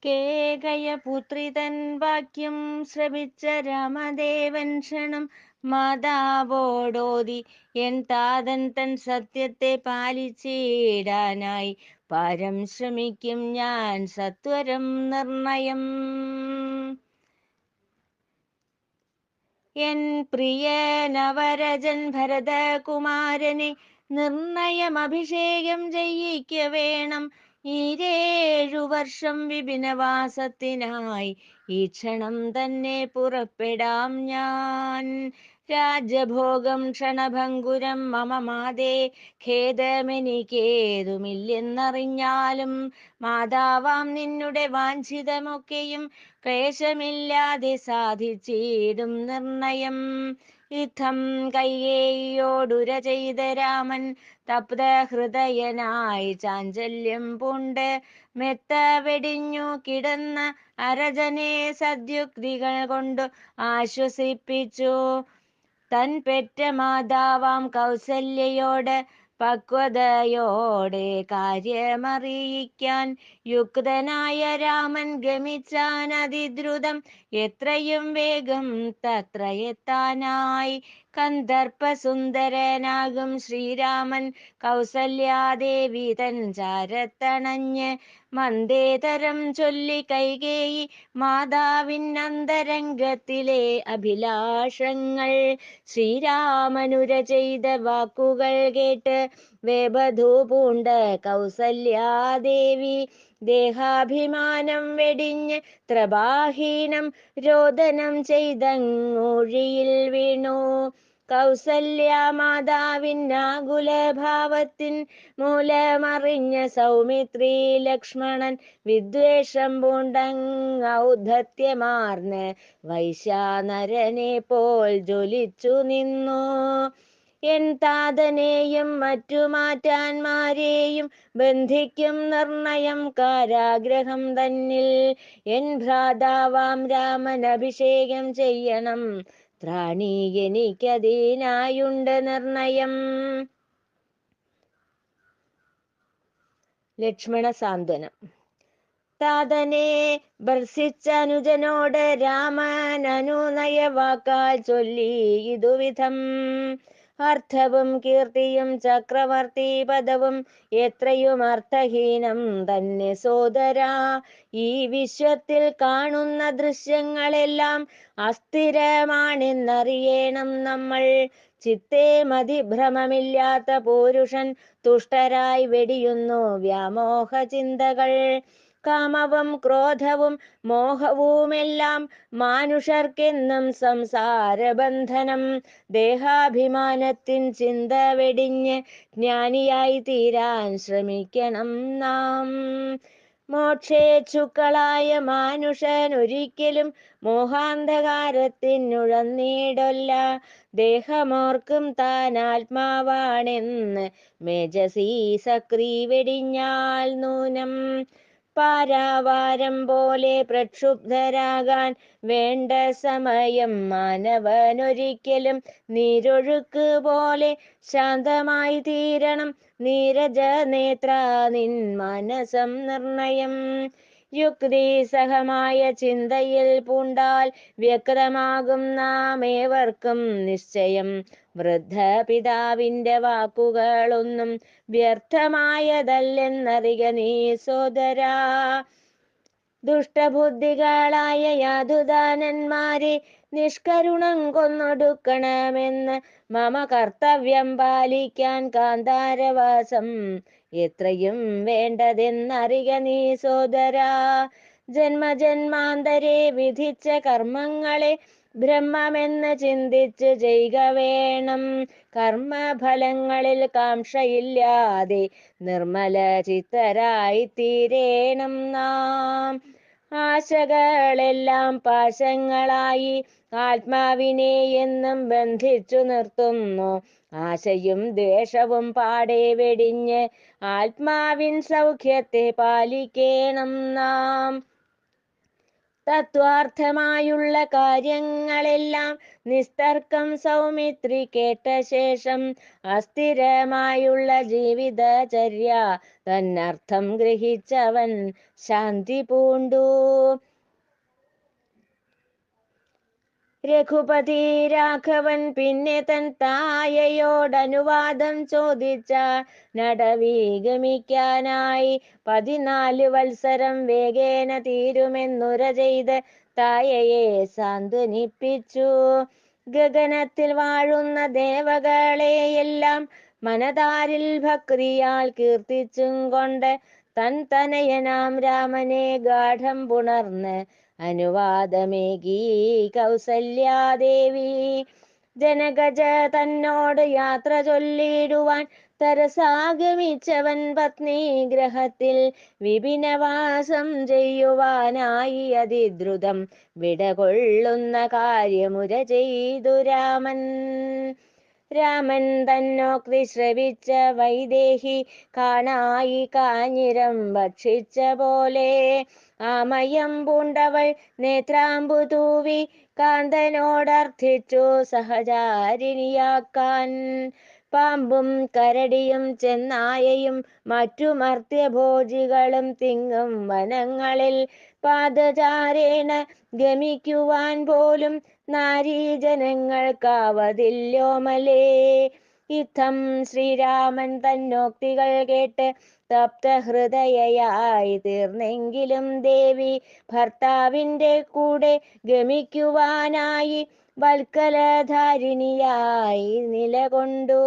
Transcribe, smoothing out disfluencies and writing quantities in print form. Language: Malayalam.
കേകയപുത്രി തൻ വാക്യം ശ്രവിച്ച രാമദേവൻ ക്ഷണം മാതാവോടോതി, എൻ താതൻ തൻ സത്യത്തെ പാലിച്ചിടാനായി പാരം ശ്രമിക്കും ഞാൻ സത്വരം നിർണയം. എൻ പ്രിയ നവരജൻ ഭരതകുമാരനെ നിർണയം അഭിഷേകം ചെയ്യിക്ക വേണം. ഈ 7 വർഷം വിപിനവാസത്തിനായി ഈ ക്ഷണം തന്നെ പുറപ്പെടാം ഞാൻ. രാജഭോഗം ക്ഷണഭംഗുരം മമ മാതേ, ഖേദമെനിക്കേതുമില്ലെന്നറിഞ്ഞാലും മാതാവാം നിന്നുടെ വാഞ്ചിതമൊക്കെയും ക്ലേശമില്ലാതെ സാധിച്ചിടും നിർണയം. യുദ്ധം കൈകേയിയോടുര ചെയ്ത രാമൻ തപ്തഹൃദയനായി ചാഞ്ചല്യം പൂണ്ട് മെത്ത വെടിഞ്ഞു കിടന്ന അരജനെ സദ്യുക്തികൾ കൊണ്ടു ആശ്വസിപ്പിച്ചു. തൻ പെറ്റ മാതാവാം കൗസല്യയോട് പക്വതയോടെ കാര്യമറിയിക്കാൻ യുക്തനായ രാമൻ ഗമിച്ചാൻ അതിദ്രുതം. എത്രയും വേഗം തത്ര എത്താനായി കന്ദർപ്പസുന്ദരനാകും ശ്രീരാമൻ കൗസല്യാദേവി തൻ ചാരത്തണഞ്ഞ് മന്ദേതരം ചൊല്ലി കൈകേയി മാതാവിനന്തരംഗത്തിലെ അഭിലാഷങ്ങൾ. ശ്രീരാമനുര ചെയ്ത വാക്കുകൾ കേട്ട് വേബധൂ പൂണ്ട കൗസല്യാദേവി ദേഹാഭിമാനം വെടിഞ്ഞ് ത്രപാഹീനം രോദനം ചെയ്തങ്ങൂഴിയിൽ വീണു. കൗസല്യാമാതാവിനാകുലഭാവത്തിൻ മൂലമറിഞ്ഞ സൗമിത്രി ലക്ഷ്മണൻ വിദ്വേഷം പൂണ്ടങ്ങൗദ്ധത്യമാർന്ന് വൈശ്യാനരനെ പോൽ ജ്വലിച്ചു നിന്നു. എൻ താതനെയും മറ്റു മാറ്റാന്മാരെയും ബന്ധിക്കും നിർണയം കാരാഗ്രഹം തന്നിൽ. എൻ ഭ്രാതാവാം രാമൻ അഭിഷേകം ചെയ്യണം, ത്രാണി എനിക്കതിനായുണ്ട് നിർണയം. ലക്ഷ്മണ സാന്ത്വനം. താതനെ ഭർസിച്ചനുജനോട് രാമൻ അനുനയ വാക്കാൽ ചൊല്ലി ഇതുവിധം. അർത്ഥവും കീർത്തിയും ചക്രവർത്തി പദവും എത്രയും അർത്ഥഹീനം തന്നെ സോദരാ. ഈ വിശ്വത്തിൽ കാണുന്ന ദൃശ്യങ്ങളെല്ലാം അസ്ഥിരമാണെന്നറിയണം നമ്മൾ. ചിത്തേ മതിഭ്രമമില്ലാത്ത പുരുഷൻ തുഷ്ടരായി വെടിയുന്നു വ്യാമോഹ ചിന്തകൾ. കാമവും ക്രോധവും മോഹവുമെല്ലാം മാനുഷർക്കെന്നും സംസാരബന്ധനം. ദേഹാഭിമാനത്തിൻ ചിന്ത വെടിഞ്ഞ് ജ്ഞാനിയായി തീരാൻ ശ്രമിക്കണം നാം. മോക്ഷേച്ഛുക്കളായ മാനുഷൻ ഒരിക്കലും മോഹാന്ധകാരത്തിനുഴന്നീടൊല്ല. ദേഹമോർക്കും താൻ ആത്മാവാണെന്ന് മേജസീ സക്രി വെടിഞ്ഞാൽ നൂനം. പാരാവാരം പോലെ പ്രക്ഷുബ്ധരാകാൻ വേണ്ട സമയം മാനവനൊരിക്കലും നീരൊഴുക്ക് പോലെ ശാന്തമായി തീരണം. നീരജ നേത്ര നിൻ മനസം നിർണയം. യുക്തിസഹമായ ചിന്തയിൽ പൂണ്ടാൽ വ്യക്തമാകും നാം ഏവർക്കും നിശ്ചയം. വൃദ്ധ പിതാവിന്റെ വാക്കുകളൊന്നും വ്യർത്ഥമായതല്ലെന്നറിക നീ സോദരാ. ദുഷ്ടബുദ്ധികളായ യാതുദാനന്മാരെ നിഷ്കരുണം കൊന്നൊടുക്കണമെന്ന് മമ കർത്തവ്യം പാലിക്കാൻ കാന്താരവാസം എത്രയും വേണ്ടതെന്നറിക നീ സോദരാ. ജന്മജന്മാന്തരെ വിധിച്ച കർമ്മങ്ങളെ ബ്രഹ്മമെന്ന് ചിന്തിച്ച് ചെയ്യുക വേണം. കർമ്മഫലങ്ങളിൽ കാംക്ഷയില്ലാതെ നിർമ്മല ചിത്തരായി തീരേണം നാം. ആശകളെല്ലാം പാശങ്ങളായി ആത്മാവിനെ എന്നും ബന്ധിച്ചു നിർത്തുന്നു. ആശയും ദ്വേഷവും പാടെ വെടിഞ്ഞ് ആത്മാവിൻ സൗഖ്യത്തെ പാലിക്കേണം നാം. തത്വാർത്ഥമായുള്ള കാര്യങ്ങളെല്ലാം നിസ്തർക്കം സൗമിത്രി കേട്ട ശേഷം അസ്ഥിരമായുള്ള ജീവിതചര്യ തന്നർത്ഥം ഗ്രഹിച്ചവൻ ശാന്തി പൂണ്ടു. രഘുപതി രാഘവൻ പിന്നെ തൻ തായയോടനുവാദം ചോദിച്ച നടവി ഗമിക്കാനായി 14 വത്സരം വേഗേന തീരുമെന്നുര ചെയ്ത് തായയെ സാന്ത്വനിപ്പിച്ചു. ഗഗനത്തിൽ വാഴുന്ന ദേവകളെയെല്ലാം മനതാരിൽ ഭക്തിയാൽ കീർത്തിച്ചും കൊണ്ട് തൻ തനയനാം രാമനെ ഗാഠം പുണർന്ന് അനുവാദമേകി കൗസല്യാദേവി. ജനകജ തന്നോട് യാത്ര ചൊല്ലിടുവാൻ തരസാഗമിച്ചവൻ പത്നി ഗ്രഹത്തിൽ വിപിനവാസം ചെയ്യുവാനായി അതിദ്രുതം വിടകൊള്ളുന്ന കാര്യമുര ചെയ്തു രാമൻ. രാമൻ തന്നോക്തി ശ്രവിച്ച വൈദേഹി കാണായി കാഞ്ഞിരം ഭക്ഷിച്ച പോലെ ആമയം പൂണ്ടവൾ നേത്രാമ്പു തൂവി കാന്തനോടർത്ഥിച്ചു സഹചാരിണിയാക്കാൻ. പാമ്പും കരടിയും ചെന്നായയും മറ്റു മർത്യഭോജികളും തിങ്ങും വനങ്ങളിൽ പാദചാരേണ ഗമിക്കുവാൻ പോലും നാരീജനങ്ങൾക്കാവതില്യോമലേ. ഇത്തം ശ്രീരാമൻ തന്നോക്തികൾ കേട്ട് തപ്തഹൃദയയായി തീർന്നെങ്കിലും ദേവി ഭർത്താവിൻ്റെ കൂടെ ഗമിക്കുവാനായി വത്കലധാരിണിയായി നിലകൊണ്ടു.